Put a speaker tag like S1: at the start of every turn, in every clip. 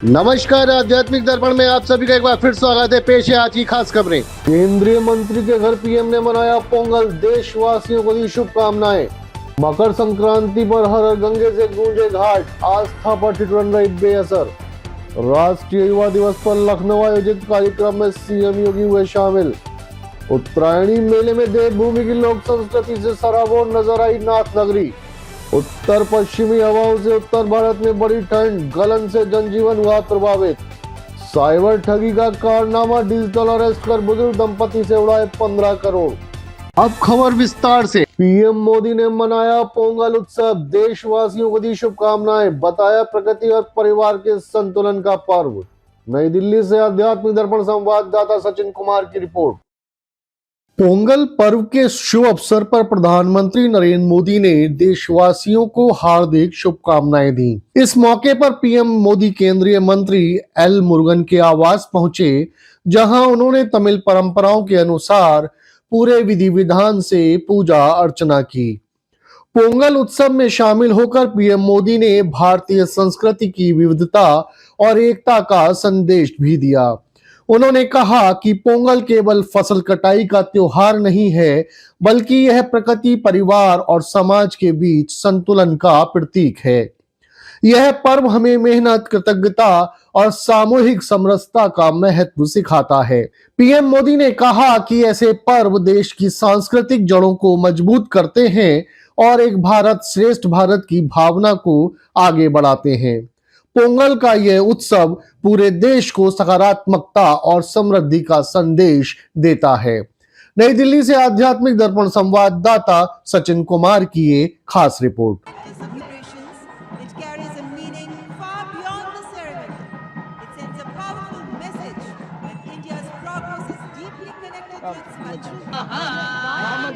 S1: नमस्कार, आध्यात्मिक दर्पण में आप सभी का एक बार फिर स्वागत है। पेश है आज की खास खबरें। केंद्रीय मंत्री के घर पीएम ने मनाया पोंगल, देशवासियों को दी शुभकामनाएं। मकर संक्रांति पर हर हर गंगे से गूंजे घाट, आस्था पर ठिठुरन रही बेअसर। राष्ट्रीय युवा दिवस पर लखनऊ आयोजित कार्यक्रम में सीएम योगी हुए शामिल। उत्तरायणी मेले में देवभूमि की लोक संस्कृति से सराबोर नजर आई नाथ नगरी। उत्तर पश्चिमी हवाओं से उत्तर भारत में बड़ी ठंड, गलन से जनजीवन हुआ प्रभावित। साइबर ठगी का कारनामा, डिजिटल अरेस्ट कर बुजुर्ग दंपति से उड़ाए 15 करोड़। अब खबर विस्तार से। पीएम मोदी ने मनाया पोंगल उत्सव, देशवासियों को दी शुभकामनाएं, बताया प्रकृति और परिवार के संतुलन का पर्व। नई दिल्ली से आध्यात्मिक दर्पण संवाददाता सचिन कुमार की रिपोर्ट। पोंगल पर्व के शुभ अवसर पर प्रधानमंत्री नरेंद्र मोदी ने देशवासियों को हार्दिक शुभकामनाएं दी। इस मौके पर पीएम मोदी केंद्रीय मंत्री एल मुरुगन के आवास पहुंचे, जहां उन्होंने तमिल परंपराओं के अनुसार पूरे विधि विधान से पूजा अर्चना की। पोंगल उत्सव में शामिल होकर पीएम मोदी ने भारतीय संस्कृति की विविधता और एकता का संदेश भी दिया। उन्होंने कहा कि पोंगल केवल फसल कटाई का त्योहार नहीं है, बल्कि यह प्रकृति, परिवार और समाज के बीच संतुलन का प्रतीक है। यह पर्व हमें मेहनत, कृतज्ञता और सामूहिक समरसता का महत्व सिखाता है। पीएम मोदी ने कहा कि ऐसे पर्व देश की सांस्कृतिक जड़ों को मजबूत करते हैं और एक भारत श्रेष्ठ भारत की भावना को आगे बढ़ाते हैं। पोंगल का यह उत्सव पूरे देश को सकारात्मकता और समृद्धि का संदेश देता है। नई दिल्ली से आध्यात्मिक दर्पण संवाददाता सचिन कुमार की ये खास report.
S2: It carries a meaning far beyond the ceremony. It sends a powerful message that India's progress is deeply connected to its culture. And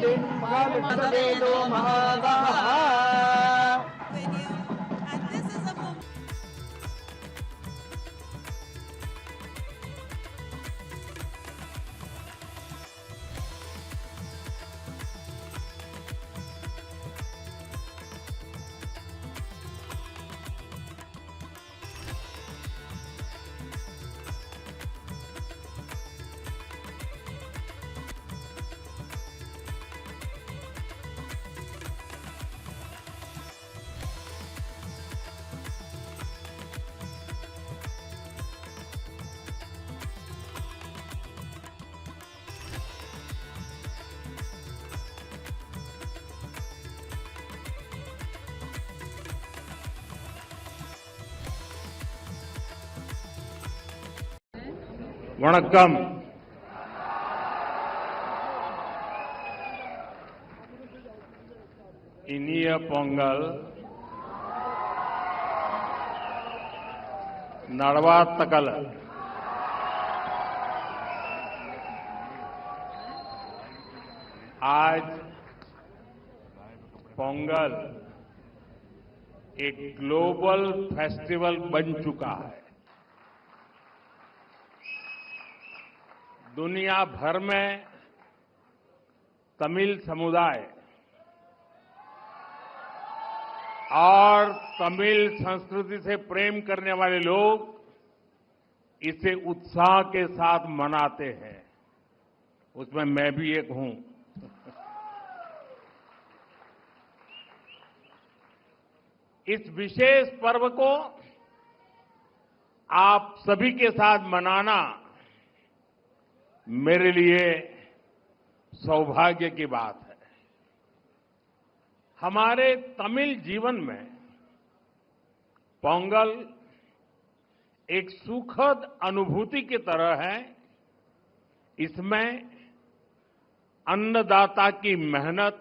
S2: this is a moment.
S3: வணக்கம். இனிய பொங்கல் நல்வாழ்த்துக்கள். आज पोंगल एक ग्लोबल फेस्टिवल बन चुका है। दुनिया भर में तमिल समुदाय और तमिल संस्कृति से प्रेम करने वाले लोग इसे उत्साह के साथ मनाते हैं। उसमें मैं भी एक हूं। इस विशेष पर्व को आप सभी के साथ मनाना मेरे लिए सौभाग्य की बात है। हमारे तमिल जीवन में पोंगल एक सुखद अनुभूति की तरह है। इसमें अन्नदाता की मेहनत,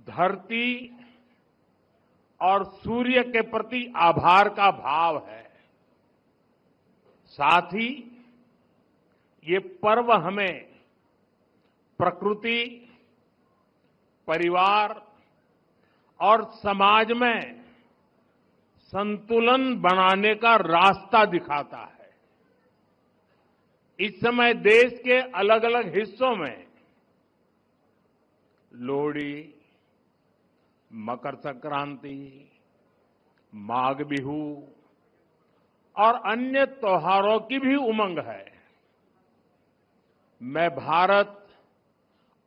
S3: धरती और सूर्य के प्रति आभार का भाव है। साथ ही ये पर्व हमें प्रकृति, परिवार और समाज में संतुलन बनाने का रास्ता दिखाता है। इस समय देश के अलग अलग हिस्सों में लोहड़ी, मकर संक्रांति, माघ बिहू, और अन्य त्योहारों की भी उमंग है। मैं भारत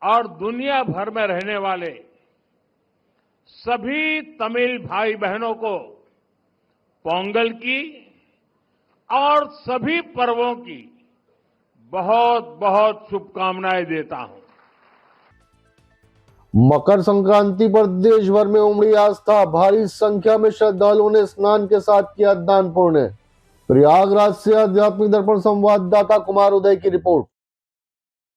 S3: और दुनिया भर में रहने वाले सभी तमिल भाई बहनों को पोंगल की और सभी पर्वों की बहुत बहुत शुभकामनाएं देता हूं।
S1: मकर संक्रांति पर देश भर में उमड़ी आस्था, भारी संख्या में श्रद्धालुओं ने स्नान के साथ किया दान पुण्य। प्रयागराज से आध्यात्मिक दर्पण संवाददाता कुमार उदय की रिपोर्ट।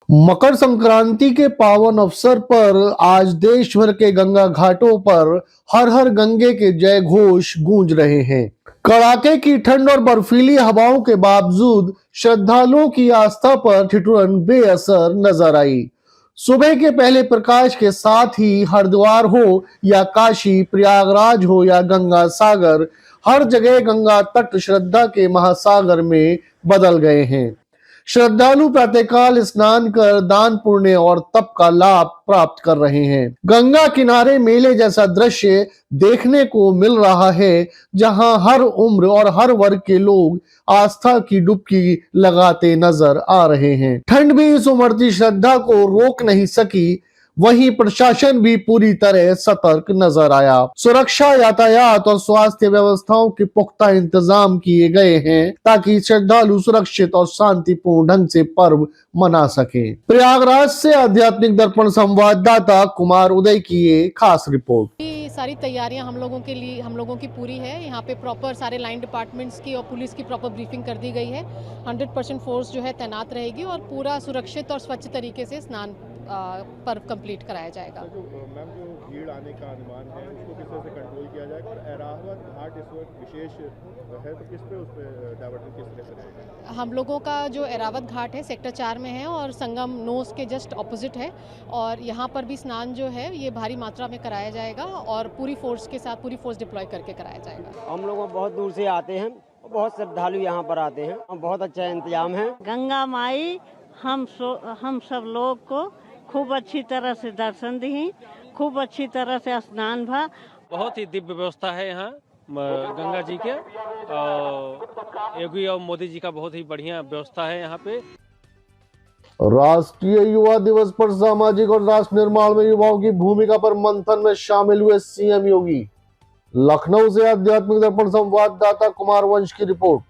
S1: मकर संक्रांति के पावन अवसर पर आज देश भर के गंगा घाटों पर हर हर गंगे के जय घोष गूंज रहे हैं। कड़ाके की ठंड और बर्फीली हवाओं के बावजूद श्रद्धालुओं की आस्था पर ठिठुरन बेअसर नजर आई। सुबह के पहले प्रकाश के साथ ही हरिद्वार हो या काशी, प्रयागराज हो या गंगा सागर, हर जगह गंगा तट श्रद्धा के महासागर में बदल गए हैं। श्रद्धालु प्रातःकाल स्नान कर दान पुण्य और तप का लाभ प्राप्त कर रहे हैं। गंगा किनारे मेले जैसा दृश्य देखने को मिल रहा है, जहां हर उम्र और हर वर्ग के लोग आस्था की डुबकी लगाते नजर आ रहे हैं। ठंड भी इस उमड़ती श्रद्धा को रोक नहीं सकी, वहीं प्रशासन भी पूरी तरह सतर्क नजर आया। सुरक्षा, यातायात और स्वास्थ्य व्यवस्थाओं के पुख्ता इंतजाम किए गए हैं ताकि श्रद्धालु सुरक्षित और शांतिपूर्ण ढंग से पर्व मना सके। प्रयागराज से आध्यात्मिक दर्पण संवाददाता कुमार उदय की ये खास रिपोर्ट।
S4: सारी तैयारियां हम लोगों की पूरी है। यहाँ पे प्रॉपर सारे लाइन डिपार्टमेंट्स की और पुलिस की प्रॉपर ब्रीफिंग कर दी गई है। 100% फोर्स जो है तैनात रहेगी और पूरा सुरक्षित और स्वच्छ तरीके से स्नान पर्व कंप्लीट कराया जाएगा।
S5: जो भीड़ आने का अनुमान है उसको किस तरह से कंट्रोल किया जाएगा और एरावत घाट इस वक्त विशेष है तो किस पे उस पे डाइवर्जन किस तरह से रहेगा?
S4: हम लोगों का जो एरावत घाट है सेक्टर 4 में है और संगम नोस के जस्ट ऑपोजिट है और यहाँ पर भी स्नान जो है ये भारी मात्रा में कराया जाएगा और पूरी फोर्स के साथ पूरी फोर्स डिप्लॉय करके कराया जाएगा।
S6: हम लोग बहुत दूर से आते हैं, बहुत श्रद्धालु यहाँ पर आते हैं, बहुत अच्छा इंतजाम है।
S7: गंगा माई हम सब लोग को खूब अच्छी तरह से दर्शन दी, खूब अच्छी तरह से स्नान भा।
S8: बहुत ही दिव्य व्यवस्था है यहाँ गंगा जी के और योगी और मोदी जी का बहुत ही बढ़िया व्यवस्था है यहाँ पे।
S1: राष्ट्रीय युवा दिवस पर सामाजिक और राष्ट्र निर्माण में युवाओं की भूमिका पर मंथन में शामिल हुए सीएम योगी। लखनऊ से आध्यात्मिक दर्पण संवाददाता कुमार वंश की रिपोर्ट।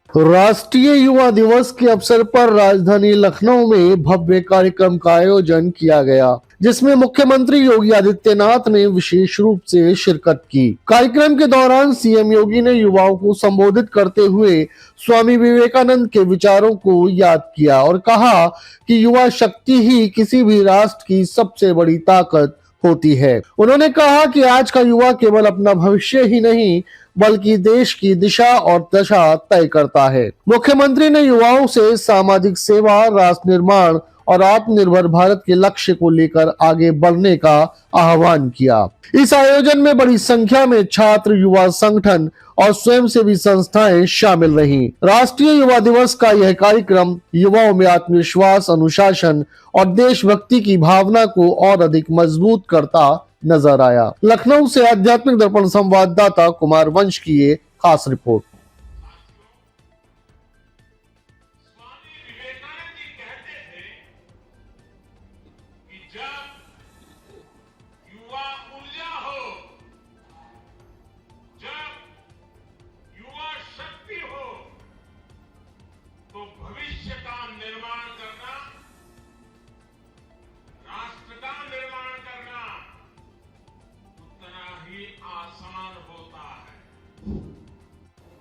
S1: राष्ट्रीय युवा दिवस के अवसर पर राजधानी लखनऊ में भव्य कार्यक्रम का आयोजन किया गया, जिसमें मुख्यमंत्री योगी आदित्यनाथ ने विशेष रूप से शिरकत की। कार्यक्रम के दौरान सीएम योगी ने युवाओं को संबोधित करते हुए स्वामी विवेकानंद के विचारों को याद किया और कहा कि युवा शक्ति ही किसी भी राष्ट्र की सबसे बड़ी ताकत होती है। उन्होंने कहा कि आज का युवा केवल अपना भविष्य ही नहीं बल्कि देश की दिशा और दशा तय करता है। मुख्यमंत्री ने युवाओं से सामाजिक सेवा, राष्ट्र निर्माण और आत्मनिर्भर भारत के लक्ष्य को लेकर आगे बढ़ने का आह्वान किया। इस आयोजन में बड़ी संख्या में छात्र, युवा संगठन और स्वयंसेवी संस्थाएं शामिल रहीं। राष्ट्रीय युवा दिवस का यह कार्यक्रम युवाओं में आत्मविश्वास, अनुशासन और देशभक्ति की भावना को और अधिक मजबूत करता नजर आया। लखनऊ से आध्यात्मिक दर्पण संवाददाता कुमार वंश की ये खास रिपोर्ट।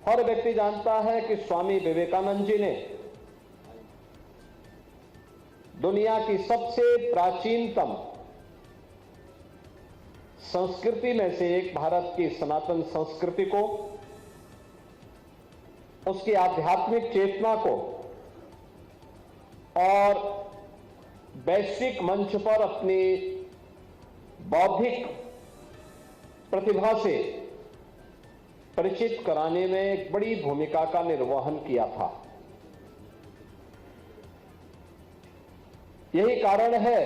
S9: हर व्यक्ति जानता है कि स्वामी विवेकानंद जी ने दुनिया की सबसे प्राचीनतम संस्कृति में से एक भारत की सनातन संस्कृति को, उसकी आध्यात्मिक चेतना को और वैश्विक मंच पर अपनी बौद्धिक प्रतिभा से परिचित कराने में एक बड़ी भूमिका का निर्वहन किया था। यही कारण है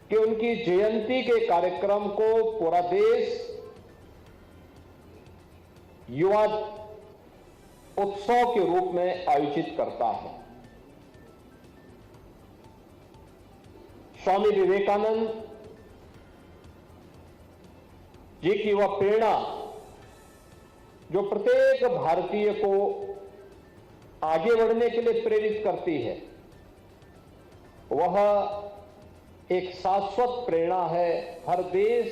S9: कि उनकी जयंती के कार्यक्रम को पूरा देश युवा उत्सव के रूप में आयोजित करता है। स्वामी विवेकानंद जी की वह प्रेरणा जो प्रत्येक भारतीय को आगे बढ़ने के लिए प्रेरित करती है, वह एक शाश्वत प्रेरणा है। हर देश,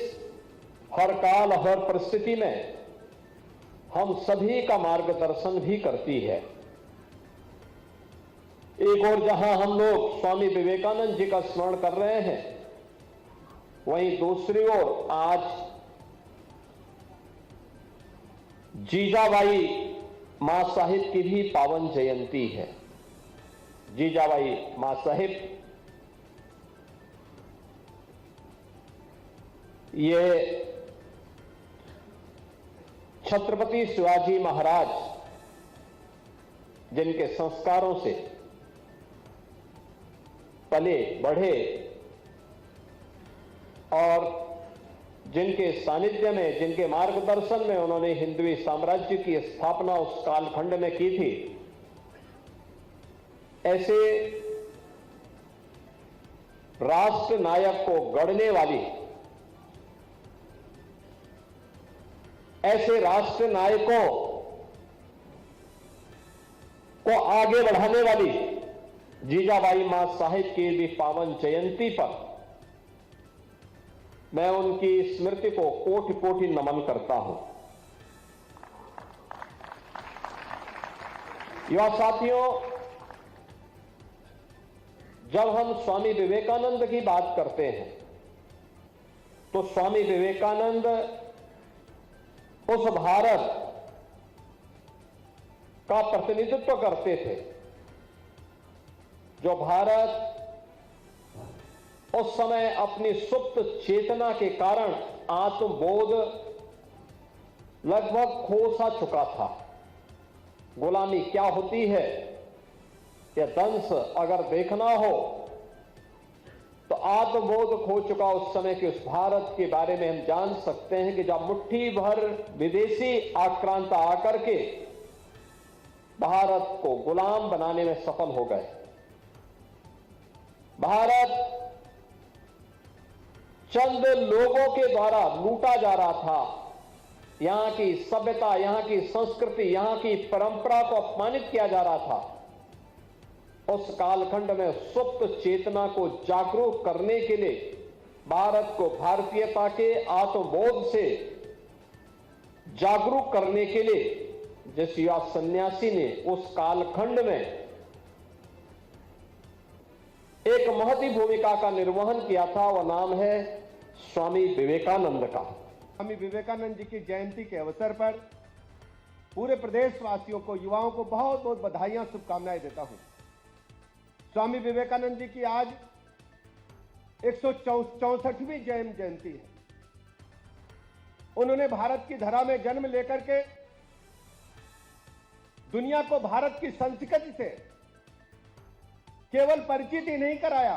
S9: हर काल, हर परिस्थिति में हम सभी का मार्गदर्शन भी करती है। एक और जहां हम लोग स्वामी विवेकानंद जी का स्मरण कर रहे हैं, वहीं दूसरी ओर आज जीजाबाई मां साहिब की भी पावन जयंती है। जीजाबाई मां साहिब ये छत्रपति शिवाजी महाराज जिनके संस्कारों से पले बढ़े और जिनके सानिध्य में, जिनके मार्गदर्शन में उन्होंने हिंदवी साम्राज्य की स्थापना उस कालखंड में की थी, ऐसे राष्ट्र नायक को गढ़ने वाली, ऐसे राष्ट्र नायकों को आगे बढ़ाने वाली जीजाबाई मां साहिब की भी पावन जयंती पर मैं उनकी स्मृति को कोटि कोटि नमन करता हूं। युवा साथियों, जब हम स्वामी विवेकानंद की बात करते हैं तो स्वामी विवेकानंद उस भारत का प्रतिनिधित्व करते थे जो भारत उस समय अपनी सुप्त चेतना के कारण आत्मबोध लगभग खो सा चुका था। गुलामी क्या होती है, यह दंश अगर देखना हो तो आत्मबोध खो चुका उस समय के उस भारत के बारे में हम जान सकते हैं कि जब मुट्ठी भर विदेशी आक्रांता आकर के भारत को गुलाम बनाने में सफल हो गए। भारत चंद लोगों के द्वारा लूटा जा रहा था। यहां की सभ्यता, यहां की संस्कृति, यहां की परंपरा को अपमानित किया जा रहा था। उस कालखंड में सुप्त चेतना को जागरूक करने के लिए, भारत को भारतीयता के आत्मबोध से जागरूक करने के लिए जिस युवा सन्यासी ने उस कालखंड में एक महती भूमिका का निर्वहन किया था, वह नाम है स्वामी विवेकानंद का।
S5: स्वामी विवेकानंद जी की जयंती के अवसर पर पूरे प्रदेशवासियों को, युवाओं को बहुत बहुत बधाइयां, शुभकामनाएं देता हूं। स्वामी विवेकानंद जी की आज 164वीं जयंती है। उन्होंने भारत की धरा में जन्म लेकर के दुनिया को भारत की संस्कृति से केवल परिचित ही नहीं कराया,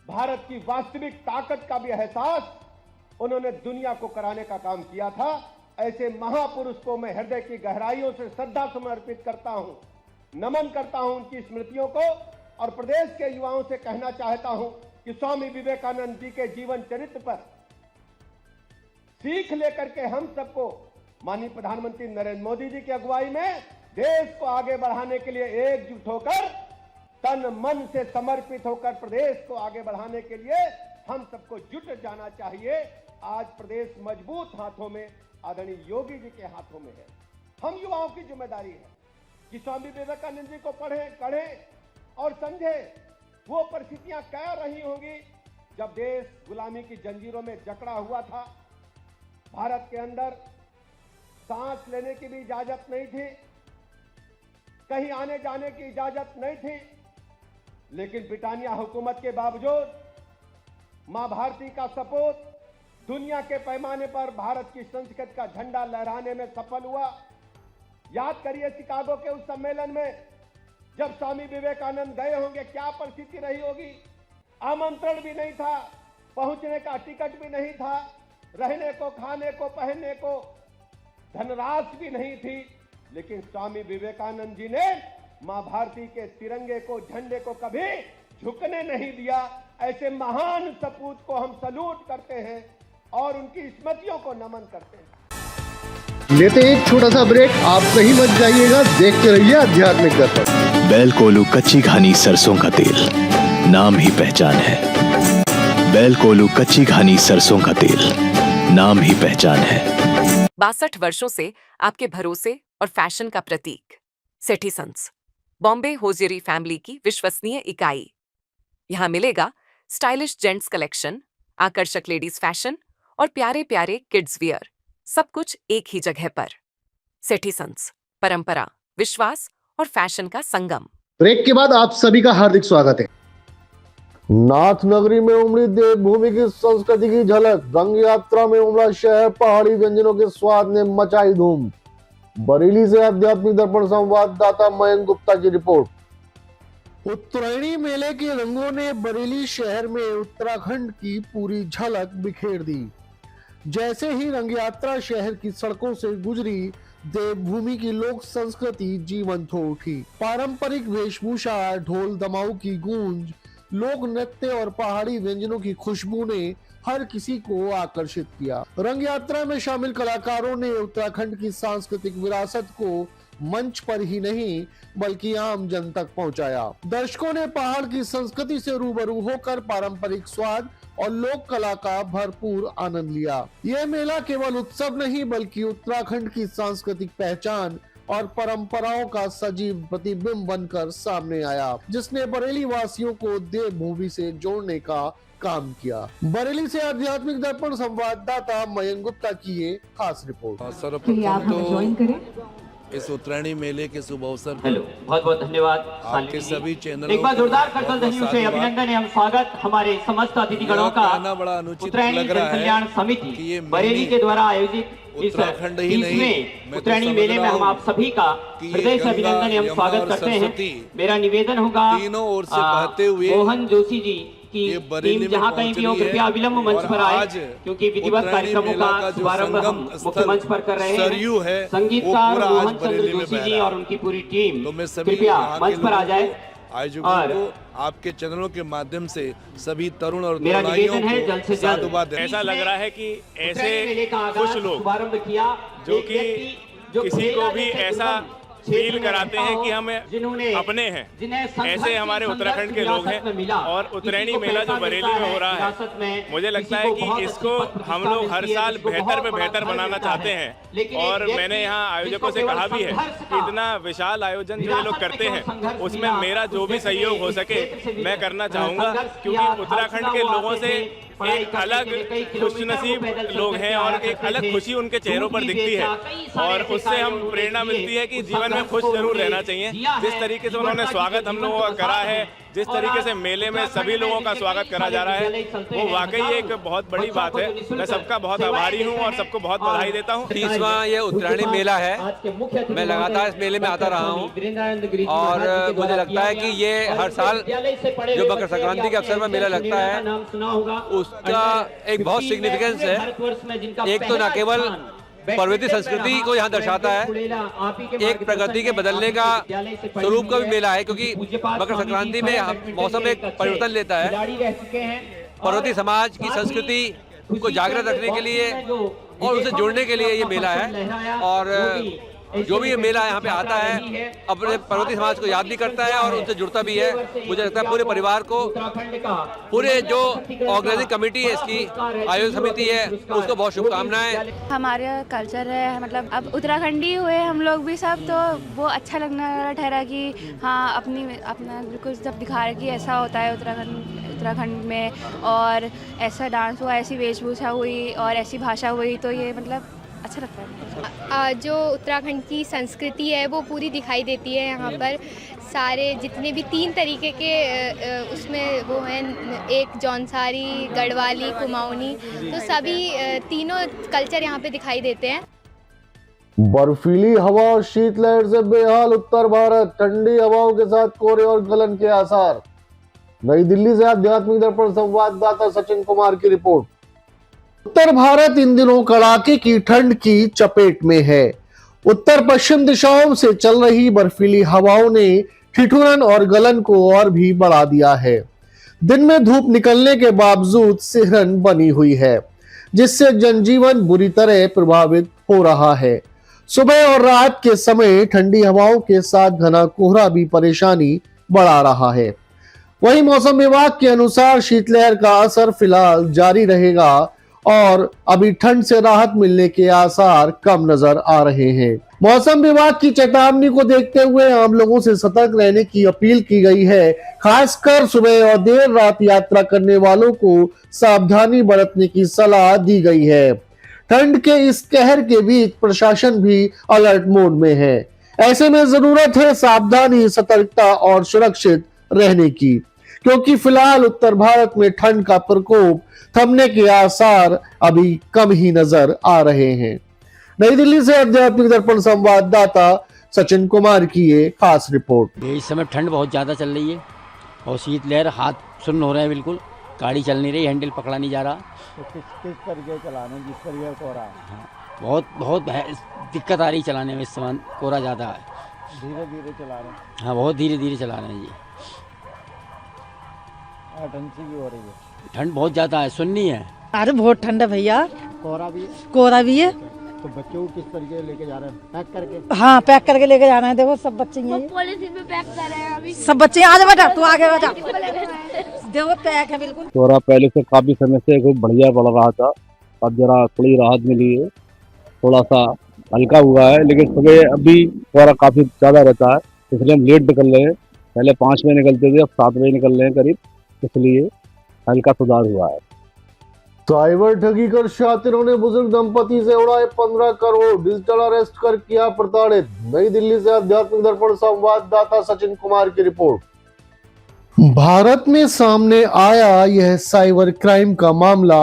S5: भारत की वास्तविक ताकत का भी एहसास उन्होंने दुनिया को कराने का काम किया था। ऐसे महापुरुष को मैं हृदय की गहराइयों से श्रद्धा समर्पित करता हूं, नमन करता हूं उनकी स्मृतियों को, और प्रदेश के युवाओं से कहना चाहता हूं कि स्वामी विवेकानंद जी के जीवन चरित्र पर सीख लेकर के हम सबको माननीय प्रधानमंत्री नरेंद्र मोदी जी की अगुवाई में देश को आगे बढ़ाने के लिए एकजुट होकर, तन मन से समर्पित होकर प्रदेश को आगे बढ़ाने के लिए हम सबको जुट जाना चाहिए। आज प्रदेश मजबूत हाथों में, आदरणीय योगी जी के हाथों में है। हम युवाओं की जिम्मेदारी है कि स्वामी विवेकानंद जी को पढ़ें और समझें वो परिस्थितियां क्या रही होंगी जब देश गुलामी की जंजीरों में जकड़ा हुआ था। भारत के अंदर सांस लेने की भी इजाजत नहीं थी, कहीं आने जाने की इजाजत नहीं थी, लेकिन ब्रिटानिया हुकूमत के बावजूद मां भारती का सपूत दुनिया के पैमाने पर भारत की संस्कृति का झंडा लहराने में सफल हुआ। याद करिए शिकागो के उस सम्मेलन में जब स्वामी विवेकानंद गए होंगे, क्या परिस्थिति रही होगी। आमंत्रण भी नहीं था, पहुंचने का टिकट भी नहीं था, रहने को, खाने को, पहनने को धनराशि भी नहीं थी, लेकिन स्वामी विवेकानंद जी ने मां भारती के तिरंगे को, झंडे को कभी झुकने नहीं दिया। ऐसे महान सपूत को हम सलूट करते हैं और उनकी स्मृतियों को नमन करते हैं।
S1: लेते हैं एक छोटा सा ब्रेक, आप कहीं मत जाइएगा, देखते रहिए आध्यात्मिक दर्पण।
S10: बैल कोलू कच्ची घानी सरसों का तेल, नाम ही पहचान है। बैल कोलू कच्ची घानी सरसों का तेल, नाम ही पहचान है।
S11: 62 वर्षों से आपके भरोसे और फैशन का प्रतीक सेठी सन्स, बॉम्बे होजियरी फैमिली की विश्वसनीय इकाई। यहाँ मिलेगा स्टाइलिश जेंट्स कलेक्शन, आकर्षक लेडीज फैशन और प्यारे प्यारे किड्स वियर, सब कुछ एक ही जगह पर। सेठी सन्स, परंपरा, विश्वास और फैशन का संगम।
S1: ब्रेक के बाद आप सभी का हार्दिक स्वागत है। नाथ नगरी में उमड़ी देवभूमि की संस्कृति की झलक, रंग यात्रा में उमड़ा शहर, पहाड़ी व्यंजनों के स्वाद ने मचाई धूम। बरेली से आध्यात्मिक दर्पण संवाददाता मयंक गुप्ता की रिपोर्ट। उत्तरायणी मेले के रंगों ने बरेली शहर में उत्तराखंड की पूरी झलक बिखेर दी। जैसे ही रंग यात्रा शहर की सड़कों से गुजरी, देवभूमि की लोक संस्कृति जीवंत हो उठी। पारंपरिक वेशभूषा, ढोल दमाऊ की गूंज, लोक नृत्य और पहाड़ी व्यंजनों की खुशबू ने हर किसी को आकर्षित किया। रंग यात्रा में शामिल कलाकारों ने उत्तराखंड की सांस्कृतिक विरासत को मंच पर ही नहीं बल्कि आम जन तक पहुंचाया। दर्शकों ने पहाड़ की संस्कृति से रूबरू होकर पारंपरिक स्वाद और लोक कला का भरपूर आनंद लिया। यह मेला केवल उत्सव नहीं बल्कि उत्तराखंड की सांस्कृतिक पहचान और परंपराओं का सजीव प्रतिबिंब बनकर सामने आया, जिसने बरेली वासियों को देवभूमि से जोड़ने का काम किया। बरेली से आध्यात्मिक दर्पण संवाददाता मयंक गुप्ता की ये खास रिपोर्ट।
S12: सर्वप्रथम तो इस उत्तरायणी मेले के शुभ अवसर पर
S13: बहुत बहुत धन्यवाद
S12: आपके सभी चैनलों
S13: एक बार जोरदार करतल ध्वनियों से अभिनंदन एवं स्वागत हमारे समस्त अतिथिगणों का।
S12: बड़ा अनुचित
S13: उत्तरायणी
S12: लग रहा है
S13: कल्याण समिति बरेली के द्वारा आयोजित
S12: उत्तराखंड ही नहीं
S13: उत्तरायणी मेले में हम आप सभी का हृदय से अभिनंदन एवं स्वागत करते हैं। मेरा निवेदन होगा
S12: तीनों ओर से बहते हुए
S13: मोहन जोशी जी की टीम जहाँ कहीं भी हो कृपया अविलंब मंच पर आए, क्योंकि विधिवत कार्यक्रमों का शुभारंभ हम मुख्य मंच पर कर रहे हैं। संगीतकार मोहन चंद्र जोशी जी और उनकी पूरी टीम कृपया मंच पर आ जाए।
S12: आयोजकों को आपके चैनलों के माध्यम से सभी तरुण और
S13: मेरा निवेदन है जल्द से जल्द।
S8: ऐसा लग रहा है कि ऐसे कुछ लोग
S13: शुभारंभ किया
S8: जो कि किसी को भी ऐसा फील कराते हैं कि हम अपने हैं, ऐसे हमारे उत्तराखंड के लोग हैं। और उत्तरायणी मेला जो बरेली में हो रहा है, मुझे लगता है कि इसको हम लोग हर साल बेहतर में बेहतर बनाना चाहते हैं। और मैंने यहाँ आयोजकों से कहा भी है कि इतना विशाल आयोजन जो ये लोग करते हैं उसमें मेरा जो भी सहयोग हो सके मैं करना चाहूँगा, क्योंकि उत्तराखंड के लोगों से एक अलग खुशनसीब लोग हैं और एक अलग खुशी उनके चेहरों पर दिखती है और उससे हम प्रेरणा मिलती है कि जीवन में खुश जरूर रहना चाहिए। जिस तरीके से उन्होंने स्वागत हम लोगों का करा है, जिस तरीके से मेले में सभी लोगों का स्वागत करा जा रहा है, वो वाकई एक बहुत बड़ी बात है। मैं सबका बहुत आभारी हूँ और सबको बहुत बधाई देता हूँ।
S14: 30वां ये उत्तरायणी मेला है। मैं लगातार इस मेले में आता रहा हूँ और मुझे लगता है कि ये हर साल जो मकर संक्रांति के अवसर पर मेला लगता है उसका एक बहुत सिग्निफिकेंस है। एक तो न केवल पर्वतीय संस्कृति को यहाँ दर्शाता है, एक प्रकृति के बदलने का स्वरूप का भी मेला है, क्योंकि मकर संक्रांति में मौसम एक परिवर्तन लेता है। पर्वतीय समाज की संस्कृति को जागृत रखने के लिए और उसे जोड़ने के लिए ये मेला है। और जो भी ये मेला यहाँ पे आता है अपने पर्वतीय समाज को याद भी करता है और उनसे जुड़ता भी है। मुझे लगता है पूरे परिवार को, पूरे जो ऑर्गेनाइजिंग कमेटी है, इसकी आयोजन समिति है, उसको बहुत शुभकामनाएं।
S15: हमारा कल्चर है, मतलब अब उत्तराखंडी हुए हम लोग भी सब, तो वो अच्छा लगना ठहरा कि हाँ अपना बिल्कुल सब दिखा रहे कि ऐसा होता है उत्तराखंड में, और ऐसा डांस हुआ, ऐसी वेशभूषा हुई और ऐसी भाषा हुई, तो ये मतलब अच्छा लगता है।
S16: जो उत्तराखंड की संस्कृति है वो पूरी दिखाई देती है यहाँ पर। सारे जितने भी 3 तरीके के उसमें वो हैं, एक जौनसारी, गढ़वाली, कुमाऊनी, तो सभी तीनों कल्चर यहाँ पे दिखाई देते हैं।
S1: बर्फीली हवा और शीतलहर से बेहाल उत्तर भारत, ठंडी हवाओं के साथ कोहरे और गलन के आसार। नई दिल्ली से आध्यात्मिक दर्पण संवाददाता सचिन कुमार की रिपोर्ट। उत्तर भारत इन दिनों कड़ाके की ठंड की चपेट में है। उत्तर पश्चिम दिशाओं से चल रही बर्फीली हवाओं ने ठिठुरन और गलन को और भी बढ़ा दिया है। दिन में धूप निकलने के बावजूद सिहरन बनी हुई है, जिससे जनजीवन बुरी तरह प्रभावित हो रहा है। सुबह और रात के समय ठंडी हवाओं के साथ घना कोहरा भी परेशानी बढ़ा रहा है। वहीं मौसम विभाग के अनुसार शीतलहर का असर फिलहाल जारी रहेगा और अभी ठंड से राहत मिलने के आसार कम नजर आ रहे हैं। मौसम विभाग की चेतावनी को देखते हुए आम लोगों से सतर्क रहने की अपील की गई है। खासकर सुबह और देर रात यात्रा करने वालों को सावधानी बरतने की सलाह दी गई है। ठंड के इस कहर के बीच प्रशासन भी अलर्ट मोड में है। ऐसे में जरूरत है सावधानी, सतर्कता और सुरक्षित रहने की, क्योंकि फिलहाल उत्तर भारत में ठंड का प्रकोप थमने के आसार अभी कम ही नजर आ रहे हैं। नई दिल्ली से आध्यात्मिक दर्पण संवाददाता सचिन कुमार की ये खास रिपोर्ट।
S17: इस समय ठंड बहुत ज़्यादा चल रही है और शीतलहर, हाथ सुन्न हो रहे हैं, बिल्कुल गाड़ी चल नहीं रही, हैंडल पकड़ा नहीं जा रहा।
S6: तो किस तरीके चलाने, जिस तरीके कोहरा है?
S17: हाँ, बहुत दिक्कत आ रही चलाने में। इस समय कोहरा ज़्यादा है,
S6: धीरे धीरे चला रहे हैं।
S17: हाँ, बहुत धीरे धीरे चला रहे हैं जी।
S6: ठंड सी भी हो रही है,
S17: ठंड बहुत ज़्यादा है, सुननी है।
S18: अरे बहुत ठंड है भैया,
S6: कोहरा भी है।
S18: कोहरा भी है।
S6: तो बच्चों को किस तरीके लेके जा रहे हैं? पैक करके?
S18: हाँ, पैक करके लेके जाना है। देखो सब बच्चे हैं,
S16: पॉलिथीन में पैक कर रहे हैं अभी।
S18: सब बच्चे आगे बेटा, तू आगे बेटा। देखो पैक है बिल्कुल।
S19: कोहरा पहले से काफी समय से खूब बढ़िया पड़ रहा था, अब जरा थोड़ी राहत मिली है, थोड़ा सा हल्का हुआ है। लेकिन सुबह अभी कोहरा काफी ज्यादा रहता है, इसलिए हम लेट निकल रहे हैं। पहले 5 बजे निकलते थे, अब 7 बजे निकल रहे हैं करीब, इसलिए हल्का सुधार हुआ है।
S1: साइबर ठगी कर शातिरों ने बुजुर्ग दंपति से उड़ाए 15 करोड़, डिजिटल अरेस्ट कर किया प्रताड़ित। नई दिल्ली से आध्यात्मिक दर्पण संवाददाता सचिन कुमार की रिपोर्ट। भारत में सामने आया यह साइबर क्राइम का मामला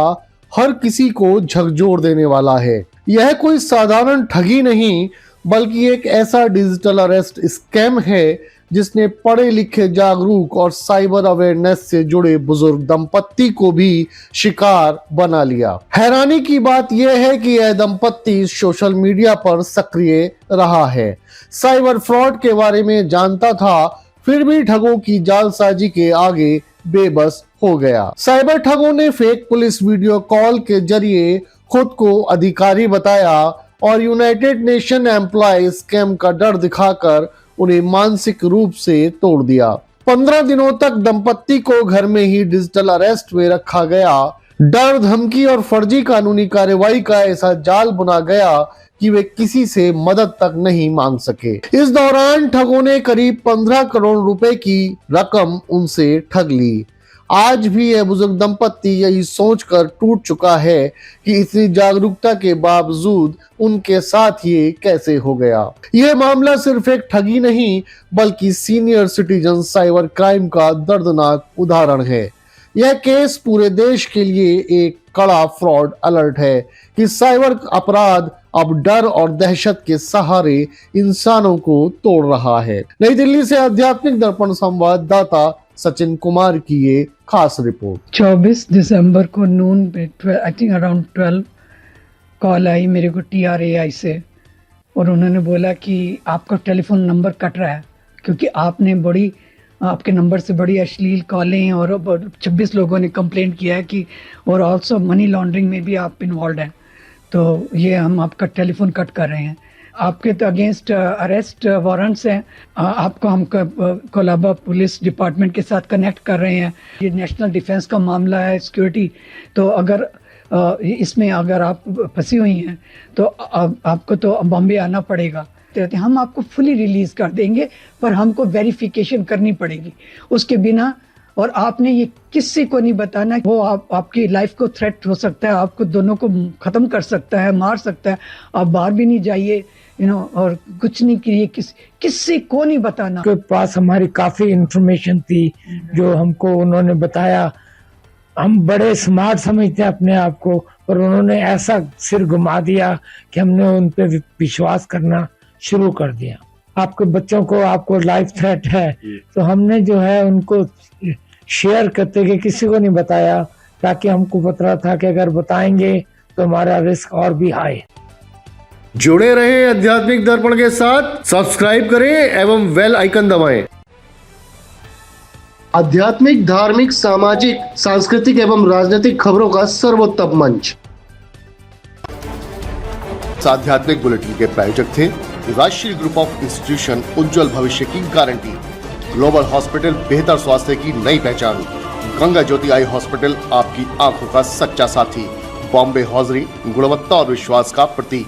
S1: हर किसी को झकझोर देने वाला है। यह कोई साधारण ठगी नहीं, बल्कि एक ऐसा डिजिटल अरेस्ट स्कैम है जिसने पढ़े लिखे, जागरूक और साइबर अवेयरनेस से जुड़े बुजुर्ग दंपत्ति को भी शिकार बना लिया। हैरानी की बात यह है कि यह दंपत्ति सोशल मीडिया पर सक्रिय रहा है, साइबर फ्रॉड के बारे में जानता था, फिर भी ठगों की जालसाजी के आगे बेबस हो गया। साइबर ठगों ने फेक पुलिस वीडियो कॉल के जरिए खुद को अधिकारी बताया और यूनाइटेड नेशन एम्प्लॉय स्कैम का डर दिखाकर उन्हें मानसिक रूप से तोड़ दिया। 15 दिनों तक दंपत्ति को घर में ही डिजिटल अरेस्ट में रखा गया। डर, धमकी और फर्जी कानूनी कार्रवाई का ऐसा जाल बुना गया कि वे किसी से मदद तक नहीं मांग सके। इस दौरान ठगों ने करीब 15 करोड़ रुपए की रकम उनसे ठग ली। आज भी यह बुजुर्ग दंपत्ति यही सोचकर टूट चुका है कि इतनी जागरूकता के बावजूद उनके साथ ये कैसे हो गया। यह मामला सिर्फ एक ठगी नहीं, बल्कि सीनियर सिटीजन साइबर क्राइम का दर्दनाक उदाहरण है। यह केस पूरे देश के लिए एक कड़ा फ्रॉड अलर्ट है कि साइबर अपराध अब डर और दहशत के सहारे इंसानों को तोड़ रहा है। नई दिल्ली से आध्यात्मिक दर्पण संवाददाता सचिन कुमार की ये खास रिपोर्ट।
S20: 24 दिसंबर को नून पे आई थिंक अराउंड 12 कॉल आई मेरे को TRAI से, और उन्होंने बोला कि आपका टेलीफोन नंबर कट रहा है क्योंकि आपके नंबर से बड़ी अश्लील कॉलें और 26 लोगों ने कंप्लेंट किया है कि, और ऑल्सो मनी लॉन्ड्रिंग में भी आप इन्वॉल्व हैं, तो ये हम आपका टेलीफोन कट कर रहे हैं। आपके तो अगेंस्ट अरेस्ट वारंट्स हैं, आपको हम कोलाबा पुलिस डिपार्टमेंट के साथ कनेक्ट कर रहे हैं। ये नेशनल डिफेंस का मामला है, सिक्योरिटी, तो अगर इसमें अगर आप फंसी हुई हैं तो आपको तो बॉम्बे आना पड़ेगा। हम आपको फुली रिलीज कर देंगे, पर हमको वेरिफिकेशन करनी पड़ेगी उसके बिना, और आपने ये किसी को नहीं बताना। वो आपकी लाइफ को थ्रेट हो सकता है, आपको दोनों को खत्म कर सकता है, मार सकता है। आप बाहर भी नहीं जाइए, और कुछ नहीं करिए, किसी को नहीं बताना।
S21: के पास हमारी काफी इंफॉर्मेशन थी जो हमको उन्होंने बताया। हम बड़े स्मार्ट समझते हैं अपने आप को, पर उन्होंने ऐसा सिर घुमा दिया कि हमने उन पे विश्वास करना शुरू कर दिया। आपके बच्चों को आपको लाइफ थ्रेट है, तो हमने जो है उनको शेयर करते कि किसी को नहीं बताया, ताकि हमको पता था कि अगर बताएंगे तो हमारा रिस्क और भी हाई।
S1: जुड़े रहें आध्यात्मिक दर्पण के साथ, सब्सक्राइब करें एवं बेल आइकन दबाएं। आध्यात्मिक, धार्मिक, सामाजिक, सांस्कृतिक एवं राजनीतिक खबरों का सर्वोत्तम मंच।
S2: आध्यात्मिक बुलेटिन के प्रायोजक थे राष्ट्रीय ग्रुप ऑफ इंस्टीट्यूशन, उज्जवल भविष्य की गारंटी। ग्लोबल हॉस्पिटल, बेहतर स्वास्थ्य की नई पहचान। गंगा ज्योति आई हॉस्पिटल, आपकी आंखों का सच्चा साथी। बॉम्बे हॉजरी, गुणवत्ता और विश्वास का प्रतीक।